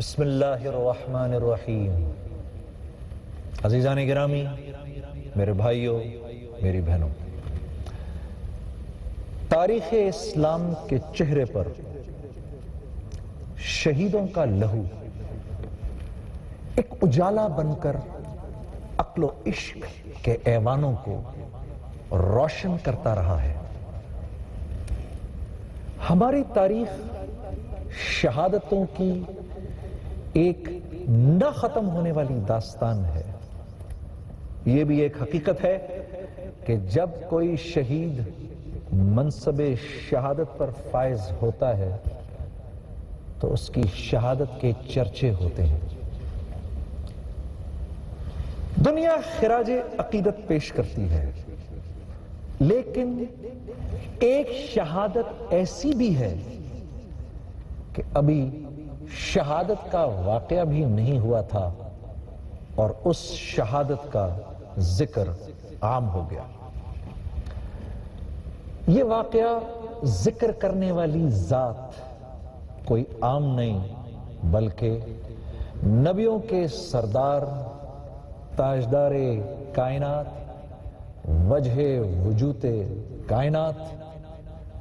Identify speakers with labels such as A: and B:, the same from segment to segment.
A: بسم اللہ الرحمن الرحیم۔ عزیزان گرامی، میرے بھائیوں، میری بہنوں، تاریخ اسلام کے چہرے پر شہیدوں کا لہو ایک اجالا بن کر عقل و عشق کے ایوانوں کو روشن کرتا رہا ہے۔ ہماری تاریخ شہادتوں کی ایک نہ ختم ہونے والی داستان ہے۔ یہ بھی ایک حقیقت ہے کہ جب کوئی شہید منصب شہادت پر فائز ہوتا ہے تو اس کی شہادت کے چرچے ہوتے ہیں۔ دنیا خراج عقیدت پیش کرتی ہے، لیکن ایک شہادت ایسی بھی ہے کہ ابھی شہادت کا واقعہ بھی نہیں ہوا تھا اور اس شہادت کا ذکر عام ہو گیا۔ یہ واقعہ ذکر کرنے والی ذات کوئی عام نہیں بلکہ نبیوں کے سردار، تاجدار کائنات، وجہ وجود کائنات،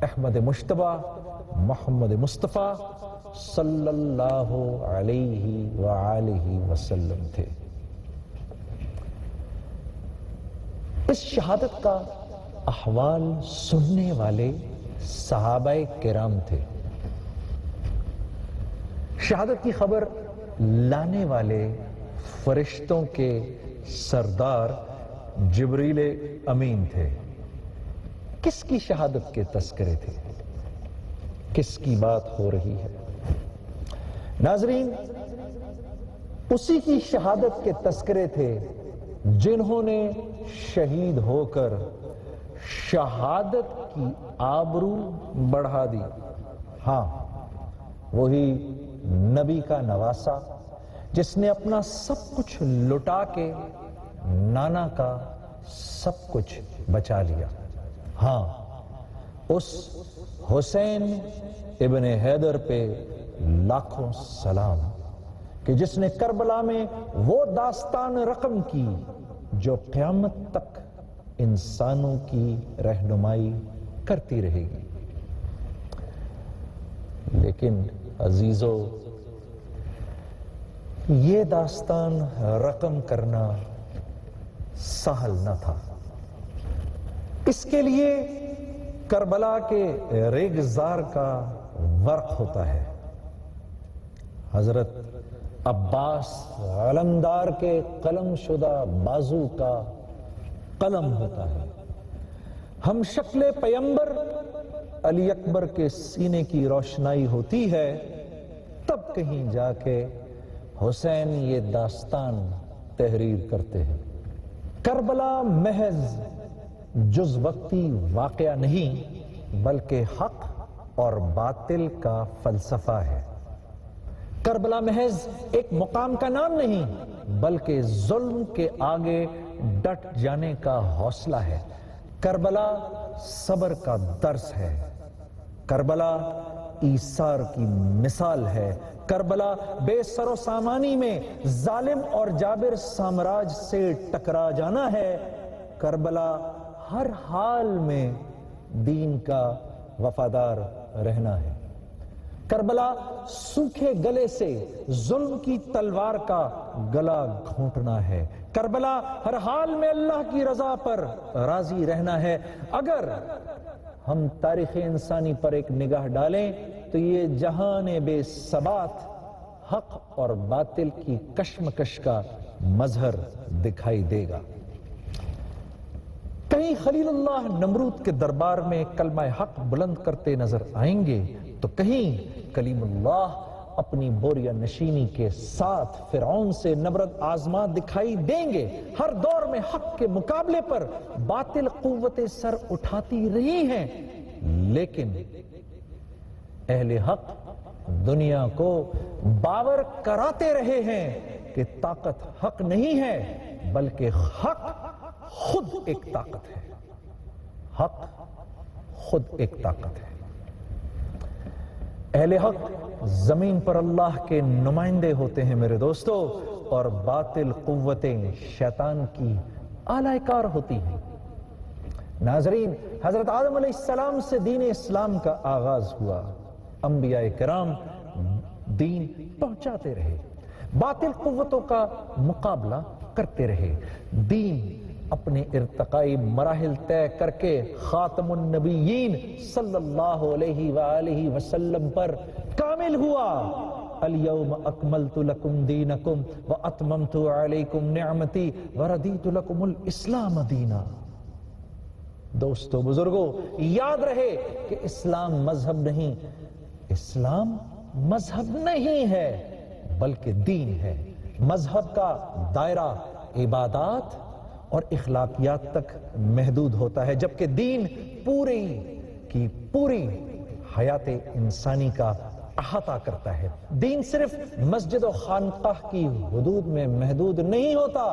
A: احمد مجتبی محمد مصطفیٰ صلی اللہ علیہ وآلہ وسلم تھے۔ اس شہادت کا احوال سننے والے صحابہ کرام تھے۔ شہادت کی خبر لانے والے فرشتوں کے سردار جبریل امین تھے۔ کس کی شہادت کے تذکرے تھے؟ کس کی بات ہو رہی ہے؟ ناظرین، اسی کی شہادت کے تذکرے تھے جنہوں نے شہید ہو کر شہادت کی آبرو بڑھا دی۔ ہاں، وہی نبی کا نواسا جس نے اپنا سب کچھ لٹا کے نانا کا سب کچھ بچا لیا۔ ہاں، اس حسین ابن حیدر پہ لاکھوں سلام کہ جس نے کربلا میں وہ داستان رقم کی جو قیامت تک انسانوں کی رہنمائی کرتی رہے گی۔ لیکن عزیزو، یہ داستان رقم کرنا سہل نہ تھا۔ اس کے لیے کربلا کے ریگزار کا ورق ہوتا ہے۔ حضرت عباس علمدار کے قلم شدہ بازو کا قلم ہوتا ہے۔ ہم شکل پیمبر علی اکبر کے سینے کی روشنائی ہوتی ہے، تب کہیں جا کے حسین یہ داستان تحریر کرتے ہیں۔ کربلا محض جز وقتی واقعہ نہیں بلکہ حق اور باطل کا فلسفہ ہے۔ کربلا محض ایک مقام کا نام نہیں بلکہ ظلم کے آگے ڈٹ جانے کا حوصلہ ہے۔ کربلا صبر کا درس ہے۔ کربلا ایثار کی مثال ہے۔ کربلا بے سر و سامانی میں ظالم اور جابر سامراج سے ٹکرا جانا ہے۔ کربلا ہر حال میں دین کا وفادار رہنا ہے۔ کربلا سوکھے گلے سے ظلم کی تلوار کا گلا گھونٹنا ہے۔ کربلا ہر حال میں اللہ کی رضا پر راضی رہنا ہے۔ اگر ہم تاریخ انسانی پر ایک نگاہ ڈالیں تو یہ جہان بے ثبات حق اور باطل کی کشمکش کا مظہر دکھائی دے گا۔ کہیں خلیل اللہ نمرود کے دربار میں کلمہ حق بلند کرتے نظر آئیں گے تو کہیں کلیم اللہ اپنی بوریا نشینی کے ساتھ فرعون سے نبرد آزما دکھائی دیں گے۔ ہر دور میں حق کے مقابلے پر باطل قوتیں سر اٹھاتی رہی ہیں، لیکن اہل حق دنیا کو باور کراتے رہے ہیں کہ طاقت حق نہیں ہے بلکہ حق خود ایک طاقت ہے۔ حق خود ایک طاقت ہے۔ اہل حق زمین پر اللہ کے نمائندے ہوتے ہیں میرے دوستو، اور باطل قوتیں شیطان کی آلہ کار ہوتی ہیں۔ ناظرین، حضرت آدم علیہ السلام سے دین اسلام کا آغاز ہوا، انبیاء کرام دین پہنچاتے رہے، باطل قوتوں کا مقابلہ کرتے رہے، دین اپنے ارتقائی مراحل طے کر کے خاتم النبیین صلی اللہ علیہ وآلہ وسلم پر کامل ہوا۔ الیوم اکملت لکم دینکم واتممت علیکم نعمتی وردیت لکم الاسلام دینا۔ دوستو بزرگوں، یاد رہے کہ اسلام مذہب نہیں، اسلام مذہب نہیں ہے بلکہ دین ہے۔ مذہب کا دائرہ عبادات اور اخلاقیات تک محدود ہوتا ہے، جبکہ دین پوری کی پوری حیات انسانی کا احاطہ کرتا ہے۔ دین صرف مسجد و خانقاہ کی حدود میں محدود نہیں ہوتا،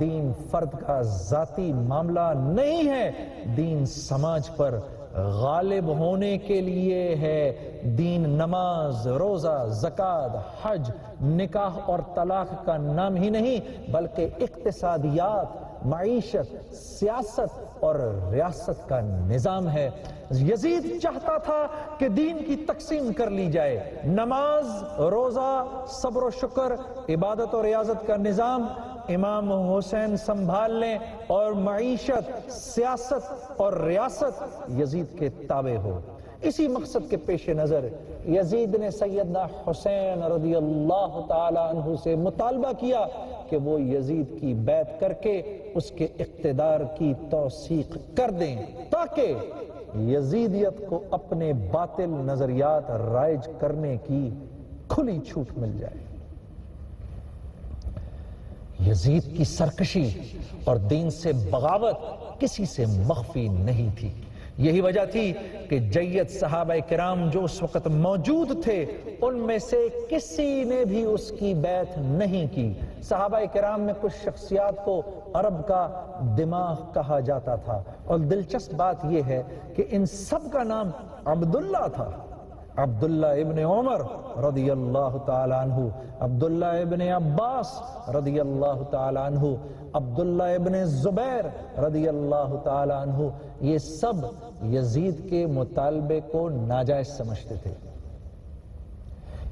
A: دین فرد کا ذاتی معاملہ نہیں ہے، دین سماج پر غالب ہونے کے لیے ہے۔ دین نماز، روزہ، زکوٰۃ، حج، نکاح اور طلاق کا نام ہی نہیں بلکہ اقتصادیات، معیشت، سیاست اور ریاست کا نظام ہے۔ یزید چاہتا تھا کہ دین کی تقسیم کر لی جائے، نماز، روزہ، صبر و شکر، عبادت و ریاضت کا نظام امام حسین سنبھال لیں اور معیشت، سیاست اور ریاست یزید کے تابع ہو۔ اسی مقصد کے پیش نظر یزید نے سیدنا حسین رضی اللہ تعالی عنہ سے مطالبہ کیا کہ وہ یزید کی بیعت کر کے اس کے اقتدار کی توثیق کر دیں تاکہ یزیدیت کو اپنے باطل نظریات رائج کرنے کی کھلی چھوٹ مل جائے۔ یزید کی سرکشی اور دین سے بغاوت کسی سے مخفی نہیں تھی۔ یہی وجہ تھی کہ جید صحابہ کرام جو اس وقت موجود تھے ان میں سے کسی نے بھی اس کی بیعت نہیں کی۔ صحابہ کرام میں کچھ شخصیات کو عرب کا دماغ کہا جاتا تھا، اور دلچسپ بات یہ ہے کہ ان سب کا نام عبداللہ تھا۔ عبداللہ ابن عمر رضی اللہ تعالی عنہ، عبداللہ ابن عباس رضی اللہ تعالی عنہ، عبداللہ ابن زبیر رضی اللہ تعالی عنہ، یہ سب یزید کے مطالبے کو ناجائز سمجھتے تھے۔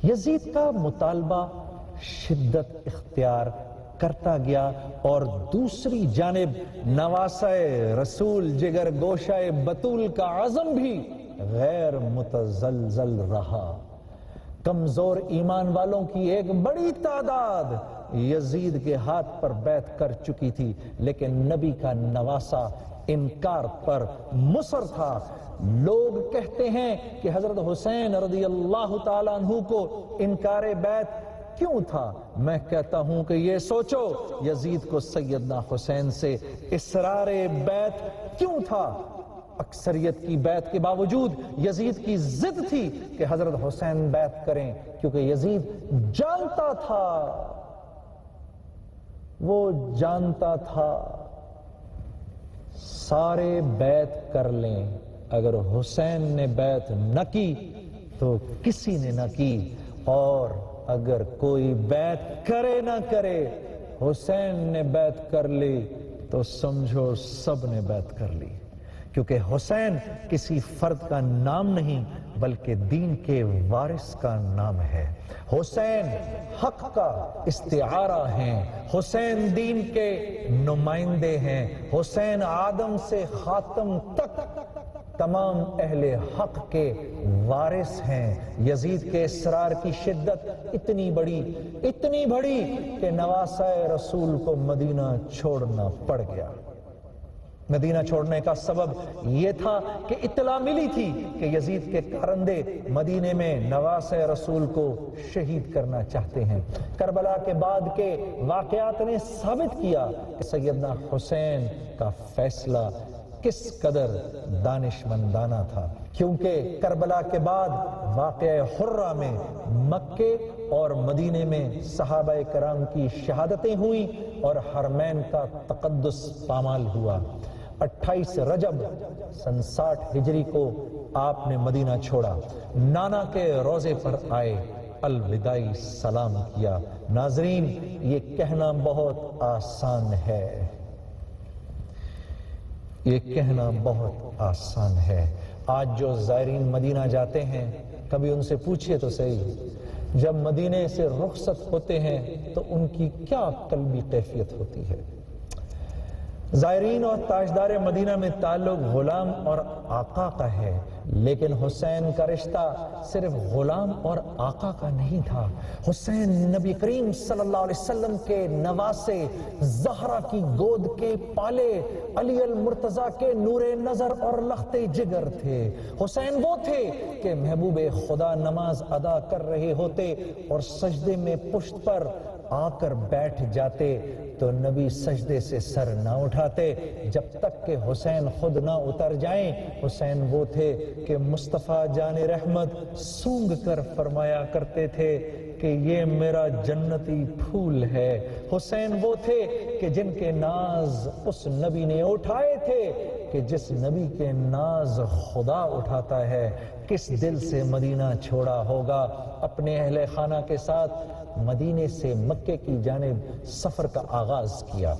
A: یزید کا مطالبہ شدت اختیار کرتا گیا اور دوسری جانب نواسہ رسول جگر گوشہ بطول کا عزم بھی غیر متزلزل رہا۔ کمزور ایمان والوں کی ایک بڑی تعداد یزید کے ہاتھ پر بیعت کر چکی تھی، لیکن نبی کا نواسہ انکار پر مصر تھا۔ لوگ کہتے ہیں کہ حضرت حسین رضی اللہ تعالیٰ عنہ کو انکار بیعت کیوں تھا؟ میں کہتا ہوں کہ یہ سوچو، یزید کو سیدنا حسین سے اصرار بیعت کیوں تھا؟ اکثریت کی بیعت کے باوجود یزید کی ضد تھی کہ حضرت حسین بیعت کریں، کیونکہ یزید جانتا تھا، وہ جانتا تھا سارے بیعت کر لیں، اگر حسین نے بیعت نہ کی تو کسی نے نہ کی، اور اگر کوئی بیعت کرے نہ کرے، حسین نے بیعت کر لی تو سمجھو سب نے بیعت کر لی، کیونکہ حسین کسی فرد کا نام نہیں بلکہ دین کے وارث کا نام ہے۔ حسین حق کا استعارہ ہیں، حسین دین کے نمائندے ہیں، حسین آدم سے خاتم تک تمام اہل حق کے وارث ہیں۔ یزید کے اصرار کی شدت اتنی بڑی کہ نواسہ رسول کو مدینہ چھوڑنا پڑ گیا۔ مدینہ چھوڑنے کا سبب یہ تھا کہ اطلاع ملی تھی کہ یزید کے کارندے مدینے میں نواسہ رسول کو شہید کرنا چاہتے ہیں۔ کربلا کے بعد کے واقعات نے ثابت کیا کہ سیدنا حسین کا فیصلہ کس قدر دانشمندانہ تھا، کیونکہ کربلا کے بعد واقعہ حرہ میں مکے اور مدینے میں صحابہ کرام کی شہادتیں ہوئیں اور حرمین کا تقدس پامال ہوا۔ 28 رجب سن 60 ہجری کو آپ نے مدینہ چھوڑا، نانا کے روزے پر آئے، الوداعی سلام کیا۔ ناظرین، یہ کہنا بہت آسان ہے، یہ کہنا بہت آسان ہے۔ آج جو زائرین مدینہ جاتے ہیں، کبھی ان سے پوچھئے تو صحیح، جب مدینے سے رخصت ہوتے ہیں تو ان کی کیا قلبی کیفیت ہوتی ہے؟ زائرین اور تاجدار مدینہ میں تعلق غلام اور آقا کا ہے، لیکن حسین کا رشتہ صرف غلام اور آقا کا نہیں تھا۔ حسین نبی کریم صلی اللہ علیہ وسلم کے نواسے، زہرا کی گود کے پالے، علی المرتضیٰ کے نور نظر اور لخت جگر تھے۔ حسین وہ تھے کہ محبوب خدا نماز ادا کر رہے ہوتے اور سجدے میں پشت پر آ کر بیٹھ جاتے تو نبی سجدے سے سر نہ اٹھاتے جب تک کہ حسین خود نہ اتر جائیں۔ حسین وہ تھے کہ مصطفیٰ جان رحمت سونگ کر فرمایا کرتے تھے کہ یہ میرا جنتی پھول ہے۔ حسین وہ تھے کہ جن کے ناز اس نبی نے اٹھائے تھے کہ جس نبی کے ناز خدا اٹھاتا ہے۔ کس دل سے مدینہ چھوڑا ہوگا؟ اپنے اہل خانہ کے ساتھ مدینے سے مکے کی جانب سفر کا آغاز کیا۔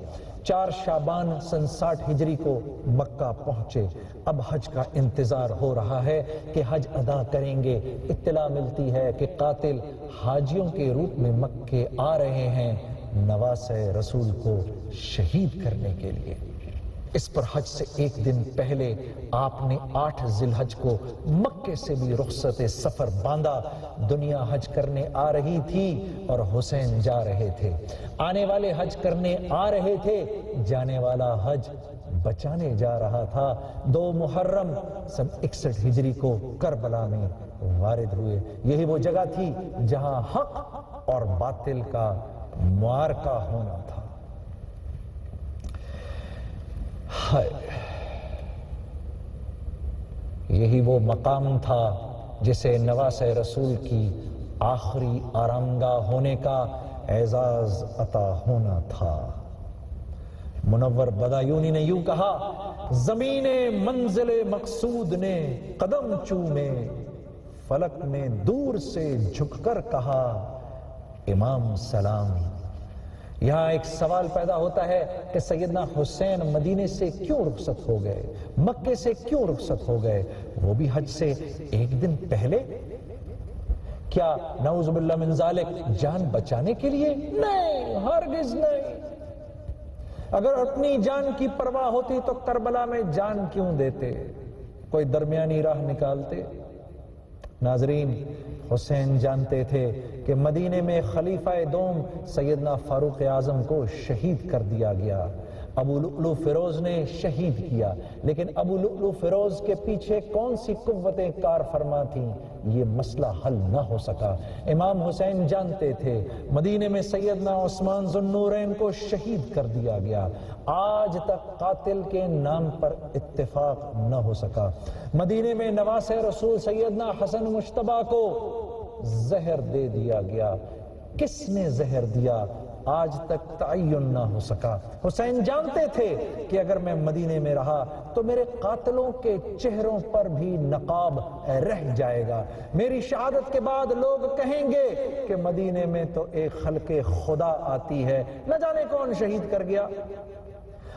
A: 4 شعبان سن 60 ہجری کو مکہ پہنچے۔ اب حج کا انتظار ہو رہا ہے کہ حج ادا کریں گے۔ اطلاع ملتی ہے کہ قاتل حاجیوں کے روپ میں مکے آ رہے ہیں نواسے رسول کو شہید کرنے کے لیے۔ اس پر حج سے ایک دن پہلے آپ نے 8 ذی الحج کو مکے سے بھی رخصت سفر باندھا۔ دنیا حج کرنے آ رہی تھی اور حسین جا رہے تھے۔ آنے والے حج کرنے آ رہے تھے، جانے والا حج بچانے جا رہا تھا۔ 2 محرم سن 61 ہجری کو کربلا میں وارد ہوئے۔ یہی وہ جگہ تھی جہاں حق اور باطل کا معرکہ ہونا تھا۔ یہی وہ مقام تھا جسے نواسے رسول کی آخری آرامگاہ ہونے کا اعزاز عطا ہونا تھا۔ منور بدایونی نے یوں کہا، زمین منزل مقصود نے قدم چومے، فلک نے دور سے جھک کر کہا امام سلام۔ یہاں ایک سوال پیدا ہوتا ہے کہ سیدنا حسین مدینے سے کیوں رخصت ہو گئے، مکے سے کیوں رخصت ہو گئے، وہ بھی حج سے ایک دن پہلے؟ کیا نعوذ باللہ من ذالک جان بچانے کے لیے؟ نہیں، ہرگز نہیں۔ اگر اپنی جان کی پرواہ ہوتی تو کربلا میں جان کیوں دیتے، کوئی درمیانی راہ نکالتے؟ ناظرین، حسین جانتے تھے کہ مدینے میں خلیفہ دوم سیدنا فاروق اعظم کو شہید کر دیا گیا۔ ابو لؤلؤ فیروز نے شہید کیا، لیکن ابو لؤلؤ فیروز کے پیچھے کون سی قوتیں کار فرما تھیں، یہ مسئلہ حل نہ ہو سکا۔ امام حسین جانتے تھے مدینے میں سیدنا عثمان ذو النورین کو شہید کر دیا گیا۔ آج تک قاتل کے نام پر اتفاق نہ ہو سکا۔ مدینے میں نواسے رسول سیدنا حسن مجتبیٰ کو زہر دے دیا گیا۔ کس نے زہر دیا؟ آج تک تعین نہ ہو سکا۔ حسین جانتے تھے کہ اگر میں مدینے میں رہا تو میرے قاتلوں کے چہروں پر بھی نقاب رہ جائے گا۔ میری شہادت کے بعد لوگ کہیں گے کہ مدینے میں تو ایک خلق خدا آتی ہے، نہ جانے کون شہید کر گیا۔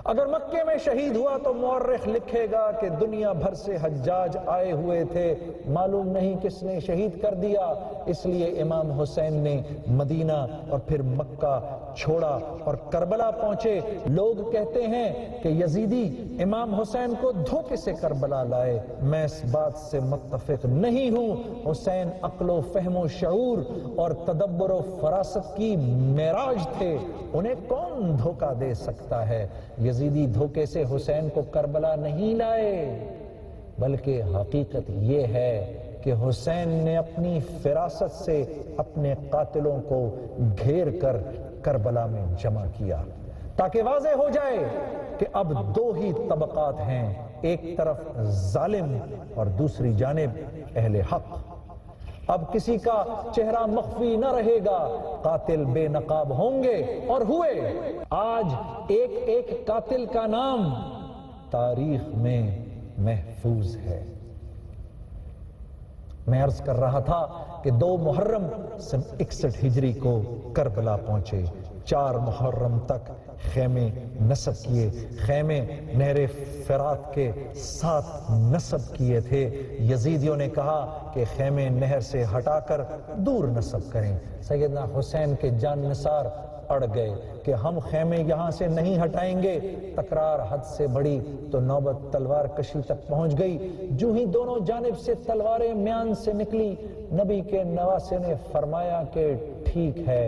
A: اگر مکے میں شہید ہوا تو مورخ لکھے گا کہ دنیا بھر سے حجاج آئے ہوئے تھے، معلوم نہیں کس نے شہید کر دیا۔ اس لیے امام حسین نے مدینہ اور پھر مکہ چھوڑا اور کربلا پہنچے۔ لوگ کہتے ہیں کہ یزیدی امام حسین کو دھوکے سے کربلا لائے، میں اس بات سے متفق نہیں ہوں۔ حسین عقل و فہم و شعور اور تدبر و فراست کی معراج تھے، انہیں کون دھوکہ دے سکتا ہے؟ یزیدی دھوکے سے حسین کو کربلا نہیں لائے، بلکہ حقیقت یہ ہے کہ حسین نے اپنی فراست سے اپنے قاتلوں کو گھیر کر کربلا میں جمع کیا تاکہ واضح ہو جائے کہ اب 2 ہی طبقات ہیں، ایک طرف ظالم اور دوسری جانب اہل حق۔ اب کسی کا چہرہ مخفی نہ رہے گا، قاتل بے نقاب ہوں گے اور ہوئے۔ آج ایک ایک قاتل کا نام تاریخ میں محفوظ ہے۔ میں عرض کر رہا تھا کہ 2 محرم سن 61 ہجری کو کربلا پہنچے، 4 محرم تک خیمے نصب کیے، خیمے نہر فرات کے 7 نصب کیے تھے۔ یزیدیوں نے کہا کہ خیمے نہر سے ہٹا کر دور نصب کریں۔ سیدنا حسین کے جان نثار اڑ گئے کہ ہم خیمے یہاں سے نہیں ہٹائیں گے۔ تکرار حد سے بڑی تو نوبت تلوار کشی تک پہنچ گئی۔ جو ہی دونوں جانب سے تلواریں میان سے نکلی، نبی کے نواسے نے فرمایا کہ ٹھیک ہے،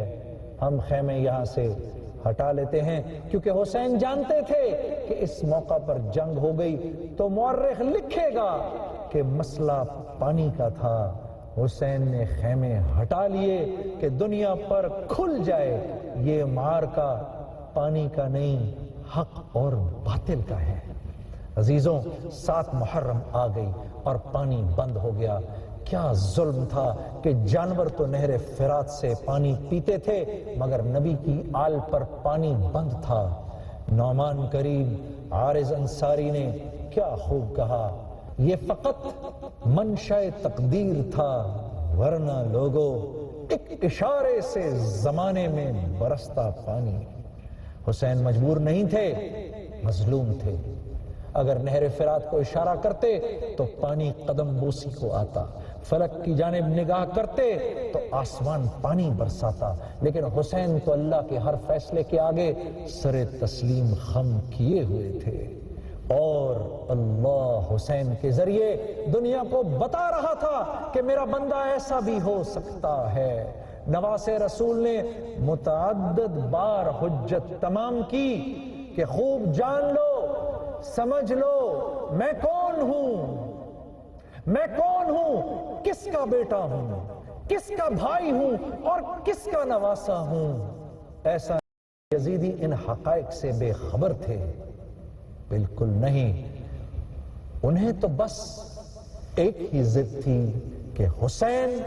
A: ہم خیمے یہاں سے ہٹا لیتے ہیں، کیونکہ حسین جانتے تھے کہ اس موقع پر جنگ ہو گئی تو مورخ لکھے گا کہ مسئلہ پانی کا تھا۔ حسین نے خیمے ہٹا لیے کہ دنیا پر کھل جائے یہ معرکہ پانی کا نہیں، حق اور باطل کا ہے۔ عزیزوں، 7 محرم آ گئی اور پانی بند ہو گیا۔ کیا ظلم تھا کہ جانور تو نہر فرات سے پانی پیتے تھے مگر نبی کی آل پر پانی بند تھا۔ نعمان کریم عارض انصاری نے کیا خوب کہا، یہ فقط منشأ تقدیر تھا، ورنہ لوگوں ایک اشارے سے زمانے میں برستا پانی۔ حسین مجبور نہیں تھے، مظلوم تھے۔ اگر نہر فرات کو اشارہ کرتے تو پانی قدم بوسی کو آتا، فلک کی جانب نگاہ کرتے تو آسمان پانی برساتا، لیکن حسین تو اللہ کے ہر فیصلے کے آگے سر تسلیم خم کیے ہوئے تھے، اور اللہ حسین کے ذریعے دنیا کو بتا رہا تھا کہ میرا بندہ ایسا بھی ہو سکتا ہے۔ نواس رسول نے متعدد بار حجت تمام کی کہ خوب جان لو، سمجھ لو میں کون ہوں، میں کون ہوں، کس کا بیٹا ہوں، کس کا بھائی ہوں اور کس کا نواسا ہوں۔ ایسا یزیدی ان حقائق سے بے خبر تھے؟ بالکل نہیں۔ انہیں تو بس ایک ہی ضد تھی کہ حسین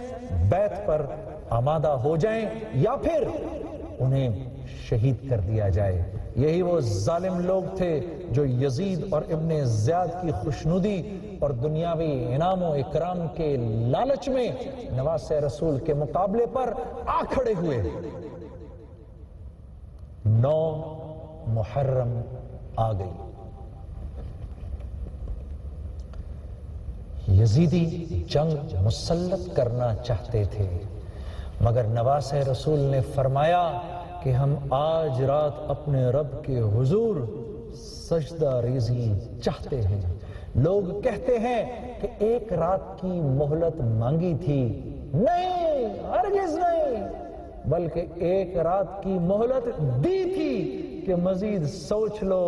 A: بیعت پر آمادہ ہو جائیں یا پھر انہیں شہید کر دیا جائے۔ یہی وہ ظالم لوگ تھے جو یزید اور ابن زیاد کی خوشنودی اور دنیاوی انعام و اکرام کے لالچ میں نواس رسول کے مقابلے پر آ کھڑے ہوئے۔ 9 محرم آ گئی۔ یزیدی جنگ مسلط کرنا چاہتے تھے مگر نواس رسول نے فرمایا کہ ہم آج رات اپنے رب کے حضور سجدہ ریزی چاہتے ہیں۔ لوگ کہتے ہیں کہ 1 رات کی مہلت مانگی تھی، نہیں، ہرگز نہیں، بلکہ 1 رات کی مہلت دی تھی کہ مزید سوچ لو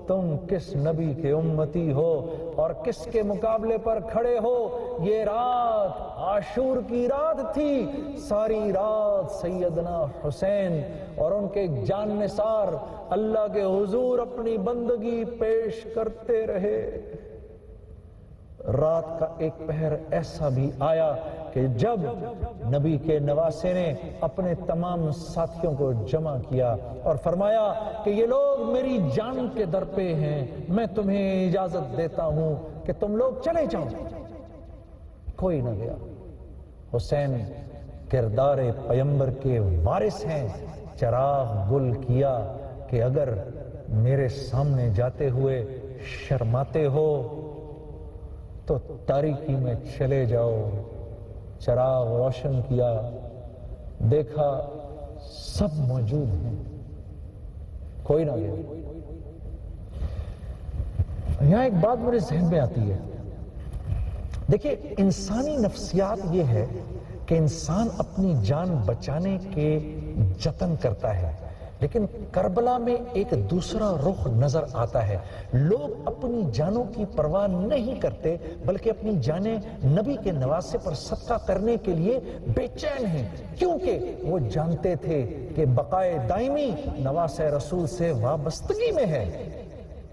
A: تم کس نبی کے امتی ہو اور کس کے مقابلے پر کھڑے ہو۔ یہ رات عاشور کی رات تھی، ساری رات سیدنا حسین اور ان کے جان نثار اللہ کے حضور اپنی بندگی پیش کرتے رہے۔ رات کا ایک پہر ایسا بھی آیا کہ جب نبی کے نواسے نے اپنے تمام ساتھیوں کو جمع کیا اور فرمایا کہ یہ لوگ میری جان کے در پہ ہیں، میں تمہیں اجازت دیتا ہوں کہ تم لوگ چلے جاؤ۔ کوئی نہ گیا۔ حسین کردار پیمبر کے وارث ہیں، چراغ گل کیا کہ اگر میرے سامنے جاتے ہوئے شرماتے ہو تو تاریکی میں چلے جاؤ۔ چراغ روشن کیا، دیکھا سب موجود ہیں، کوئی نہ گیا۔ یہاں ایک بات میرے ذہن میں آتی ہے، دیکھیے انسانی نفسیات یہ ہے کہ انسان اپنی جان بچانے کے جتن کرتا ہے، لیکن کربلا میں ایک دوسرا رخ نظر آتا ہے۔ لوگ اپنی جانوں کی پرواہ نہیں کرتے بلکہ اپنی جانیں نبی کے نواسے پر صدقہ کرنے کے لیے بے چین ہیں، کیونکہ وہ جانتے تھے کہ بقائے دائمی نواس رسول سے وابستگی میں ہے۔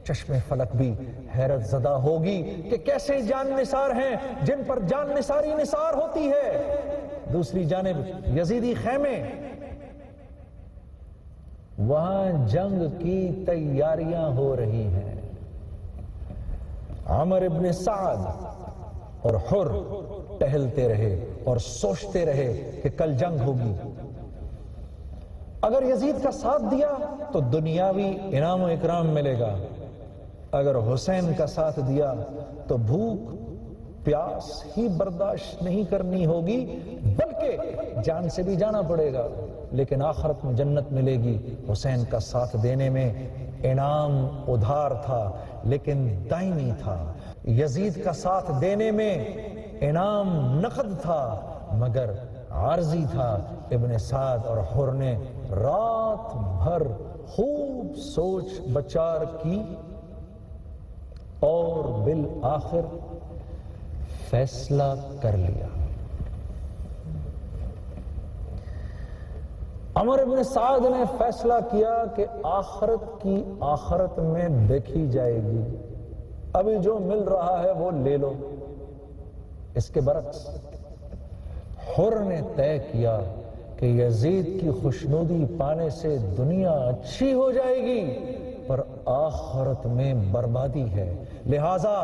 A: چشم فلک بھی حیرت زدہ ہوگی کہ کیسے جان نثار ہیں جن پر جان نثاری نثار ہوتی ہے۔ دوسری جانب یزیدی خیمے، وہاں جنگ کی تیاریاں ہو رہی ہیں۔ عمر ابن سعد اور حر ٹہلتے رہے اور سوچتے رہے کہ کل جنگ ہوگی. اگر یزید کا ساتھ دیا تو دنیاوی انعام و اکرام ملے گا، اگر حسین کا ساتھ دیا تو بھوک پیاس ہی برداشت نہیں کرنی ہوگی بلکہ جان سے بھی جانا پڑے گا، لیکن آخرت میں جنت ملے گی. حسین کا ساتھ دینے میں انعام ادھار تھا لیکن دائمی تھا، یزید کا ساتھ دینے میں انعام نقد تھا مگر عارضی تھا. ابن سعد اور حر نے رات بھر خوب سوچ بچار کی اور بالآخر فیصلہ کر لیا. عمر ابن سعد نے فیصلہ کیا کہ آخرت کی آخرت میں دیکھی جائے گی، ابھی جو مل رہا ہے وہ لے لو. اس کے برعکس حر نے طے کیا کہ یزید کی خوشنودی پانے سے دنیا اچھی ہو جائے گی پر آخرت میں بربادی ہے. لہذا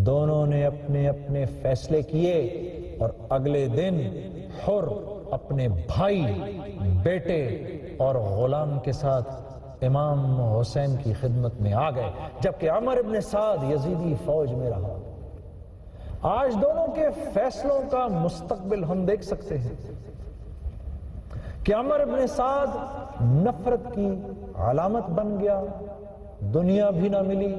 A: دونوں نے اپنے اپنے فیصلے کیے اور اگلے دن حر اپنے بھائی، بیٹے اور غلام کے ساتھ امام حسین کی خدمت میں آ گئے، جبکہ عمر ابن سعد یزیدی فوج میں رہا. آج دونوں کے فیصلوں کا مستقبل ہم دیکھ سکتے ہیں کہ عمر ابن سعد نفرت کی علامت بن گیا، دنیا بھی نہ ملی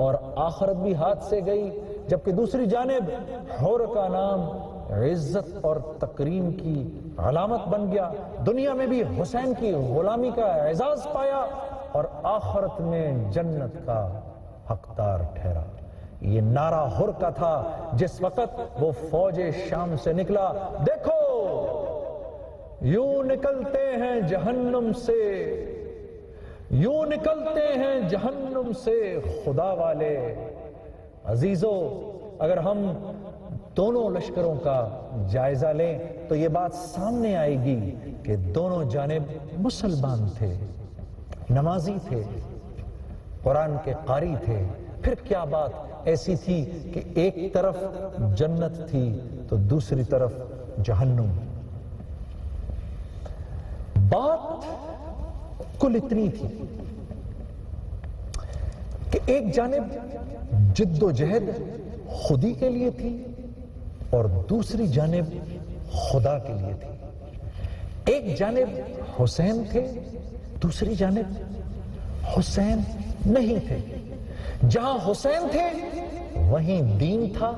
A: اور آخرت بھی ہاتھ سے گئی، جبکہ دوسری جانب حر کا نام عزت اور تکریم کی علامت بن گیا، دنیا میں بھی حسین کی غلامی کا اعزاز پایا اور آخرت میں جنت کا حقدار ٹھہرا. یہ نعرہ حر کا تھا جس وقت وہ فوج شام سے نکلا. دیکھو یوں نکلتے ہیں جہنم سے، یوں نکلتے ہیں جہنم سے خدا والے. عزیزو، اگر ہم دونوں لشکروں کا جائزہ لیں تو یہ بات سامنے آئے گی کہ دونوں جانب مسلمان تھے، نمازی تھے، قرآن کے قاری تھے. پھر کیا بات ایسی تھی کہ ایک طرف جنت تھی تو دوسری طرف جہنم. بات کل اتنی تھی کہ ایک جانب جد و جہد خودی کے لیے تھی اور دوسری جانب خدا کے لیے تھی. ایک جانب حسین تھے، دوسری جانب حسین نہیں تھے. جہاں حسین تھے وہیں دین تھا،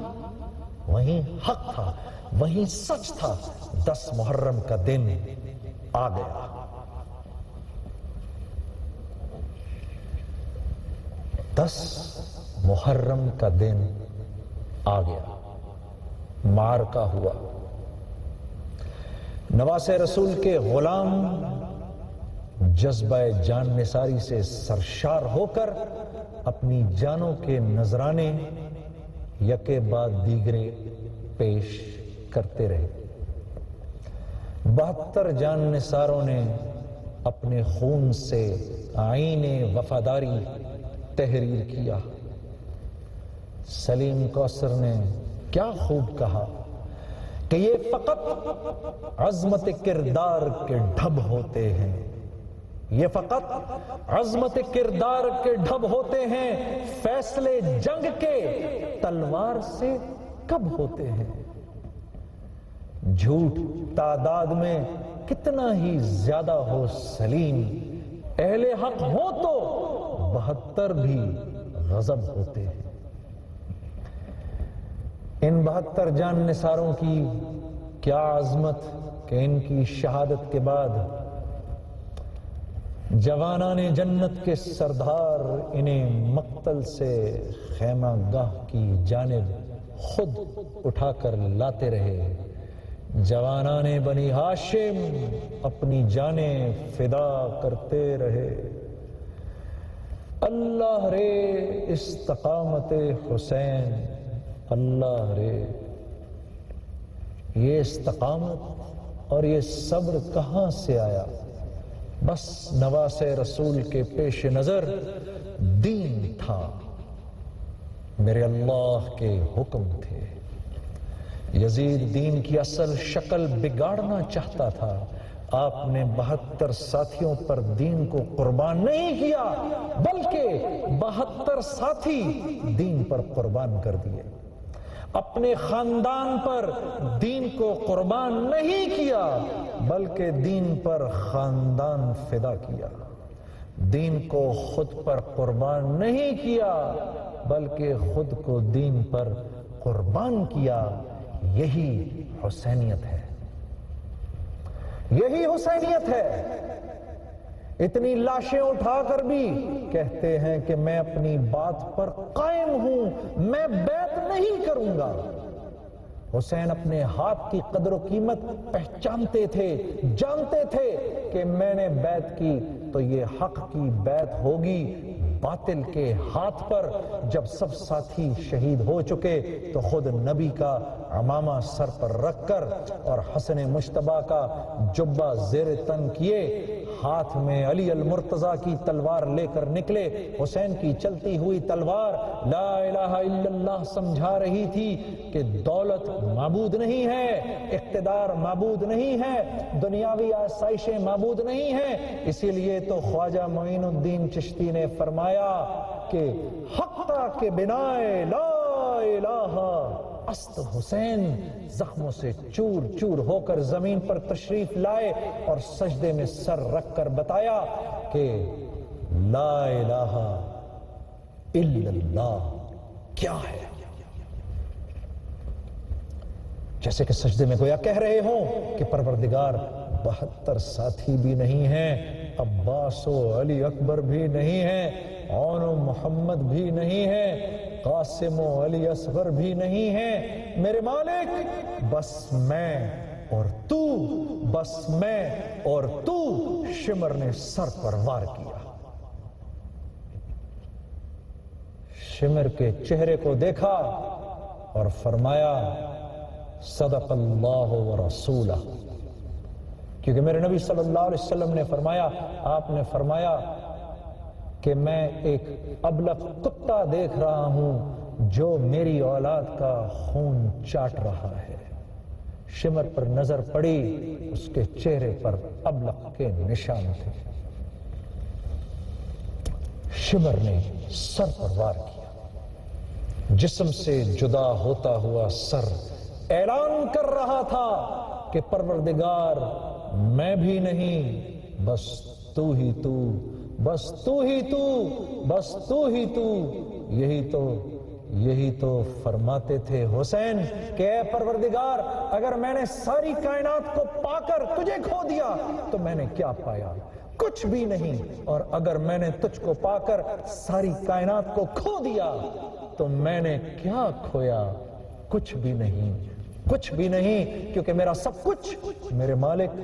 A: وہیں حق تھا، وہیں سچ تھا. 10 محرم کا دن آ گیا. 10 محرم کا دن آ گیا. معرکہ ہوا. نواسے رسول کے غلام جذبہ جان نثاری سے سرشار ہو کر اپنی جانوں کے نذرانے یکے بعد دیگرے پیش کرتے رہے. 72 جان نثاروں نے اپنے خون سے آئین وفاداری تحریر کیا. سلیم کوثر نے کیا خوب کہا کہ یہ فقط عظمت کردار کے ڈھب ہوتے ہیں، یہ فقط عظمت کردار کے ڈھب ہوتے ہیں، فیصلے جنگ کے تلوار سے کب ہوتے ہیں. جھوٹ تعداد میں کتنا ہی زیادہ ہو سلیم، اہل حق ہو تو 72 بھی غضب ہوتے ہیں. ان 72 جان نثاروں کی کیا عظمت کہ ان کی شہادت کے بعد جوانان جنت کے سردار انہیں مقتل سے خیمہ گاہ کی جانب خود اٹھا کر لاتے رہے. جوانان بنی ہاشم اپنی جانیں فدا کرتے رہے. اللہ رے استقامت حسین، اللہ رے. یہ استقامت اور یہ صبر کہاں سے آیا؟ بس نواسے رسول کے پیش نظر دین تھا، میرے اللہ کے حکم تھے۔ یزید دین کی اصل شکل بگاڑنا چاہتا تھا، آپ نے 72 ساتھیوں پر دین کو قربان نہیں کیا، بلکہ 72 ساتھی دین پر قربان کر دیے۔ اپنے خاندان پر دین کو قربان نہیں کیا، بلکہ دین پر خاندان فدا کیا۔ دین کو خود پر قربان نہیں کیا، بلکہ خود کو دین پر قربان کیا۔ یہی حسینیت ہے، یہی حسینیت ہے۔ اتنی لاشیں اٹھا کر بھی کہتے ہیں کہ میں اپنی بات پر قائم ہوں، میں بیعت نہیں کروں گا۔ حسین اپنے ہاتھ کی قدر و قیمت پہچانتے تھے، جانتے تھے کہ میں نے بیعت کی تو یہ حق کی بیعت ہوگی۔ باطل کے ہاتھ پر جب سب ساتھی شہید ہو چکے تو خود نبی کا عمامہ سر پر رکھ کر اور حسن مجتبیٰ کا جبہ زیر تن کیے، ہاتھ میں علی المرتضیٰ کی تلوار لے کر نکلے۔ حسین کی چلتی ہوئی تلوار لا الہ الا اللہ سمجھا رہی تھی کہ دولت معبود نہیں ہے، اقتدار معبود نہیں ہے، دنیاوی آسائشیں معبود نہیں ہیں۔ اسی لیے تو خواجہ معین الدین چشتی نے فرمایا کہ حقہ کے بنائے لا الہ است حسین، زخموں سے چور چور ہو کر زمین پر تشریف لائے اور سجدے میں سر رکھ کر بتایا کہ لا الہ الا اللہ کیا ہے، جیسے کہ سجدے میں گویا کہہ رہے ہوں کہ پروردگار 72 ساتھی بھی نہیں ہیں، عباس و علی اکبر بھی نہیں ہیں، عون و محمد بھی نہیں ہیں، قاسم و علی اصغر بھی نہیں ہیں، میرے مالک بس میں اور تو، بس میں اور تو۔ شمر نے سر پر وار کیا، شمر کے چہرے کو دیکھا اور فرمایا صدق اللہ و رسولہ، کیونکہ میرے نبی صلی اللہ علیہ وسلم نے فرمایا، آپ نے فرمایا کہ میں ایک ابلق کتا دیکھ رہا ہوں جو میری اولاد کا خون چاٹ رہا ہے۔ شمر پر نظر پڑی، اس کے چہرے پر ابلق کے نشان تھے۔ شمر نے سر پر وار کیا، جسم سے جدا ہوتا ہوا سر اعلان کر رہا تھا کہ پروردگار میں بھی نہیں، بس تو ہی تو، بس تو ہی تو، بس تو ہی تو۔ یہی تو فرماتے تھے حسین کہ اے پروردگار، اگر میں نے ساری کائنات کو پا کر تجھے کھو دیا تو میں نے کیا پایا؟ کچھ بھی نہیں۔ اور اگر میں نے تجھ کو پا کر ساری کائنات کو کھو دیا تو میں نے کیا کھویا؟ کچھ بھی نہیں، کچھ بھی نہیں، کیونکہ میرا سب کچھ میرے مالک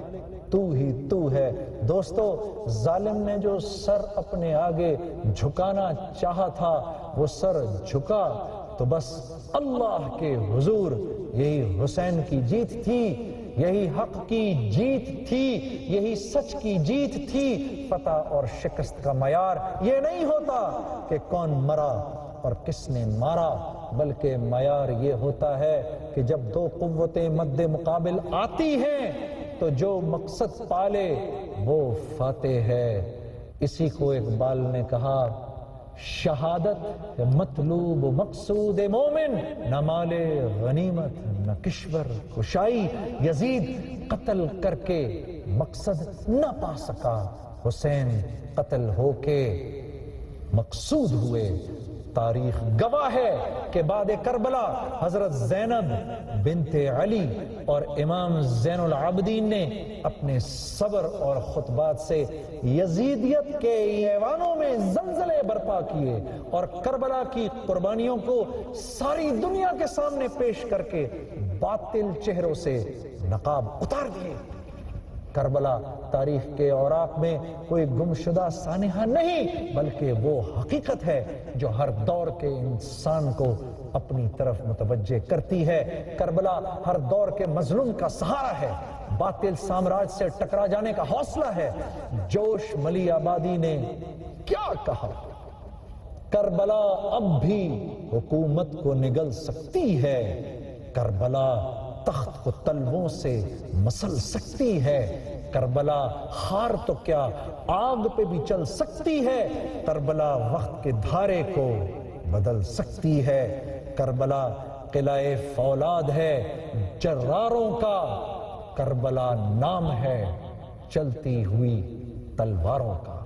A: تو ہی تو ہے۔ دوستو، ظالم نے جو سر اپنے آگے جھکانا چاہا تھا وہ سر جھکا تو بس اللہ کے حضور یہی حسین کی جیت تھی، یہی حق کی جیت تھی، یہی سچ کی جیت تھی۔ فتح اور شکست کا معیار یہ نہیں ہوتا کہ کون مرا اور کس نے مارا، بلکہ معیار یہ ہوتا ہے کہ جب دو قوتیں مد مقابل آتی ہیں تو جو مقصد پالے وہ فاتح ہے۔ اسی کو اقبال نے کہا، شہادت مطلوب و مقصود مومن، نہ مال غنیمت نہ کشور کشائی۔ یزید قتل کر کے مقصد نہ پا سکا، حسین قتل ہو کے مقصود ہوئے۔ تاریخ گواہ ہے کہ بعد کربلا حضرت زینب بنت علی اور امام زین العابدین نے اپنے صبر اور خطبات سے یزیدیت کے ایوانوں میں زلزلے برپا کیے اور کربلا کی قربانیوں کو ساری دنیا کے سامنے پیش کر کے باطل چہروں سے نقاب اتار دیے۔ کربلا تاریخ کے اوراق میں کوئی گمشدہ سانحہ نہیں، بلکہ وہ حقیقت ہے جو ہر دور کے انسان کو اپنی طرف متوجہ کرتی ہے۔ کربلا ہر دور کے مظلوم کا سہارا ہے، باطل سامراج سے ٹکرا جانے کا حوصلہ ہے۔ جوش ملی آبادی نے کیا کہا؟ کربلا اب بھی حکومت کو نگل سکتی ہے، کربلا تخت کو تلووں سے مسل سکتی ہے، کربلا خار تو کیا آگ پہ بھی چل سکتی ہے، کربلا وقت کے دھارے کو بدل سکتی ہے، کربلا قلعہ فولاد ہے جراروں کا، کربلا نام ہے چلتی ہوئی تلواروں کا۔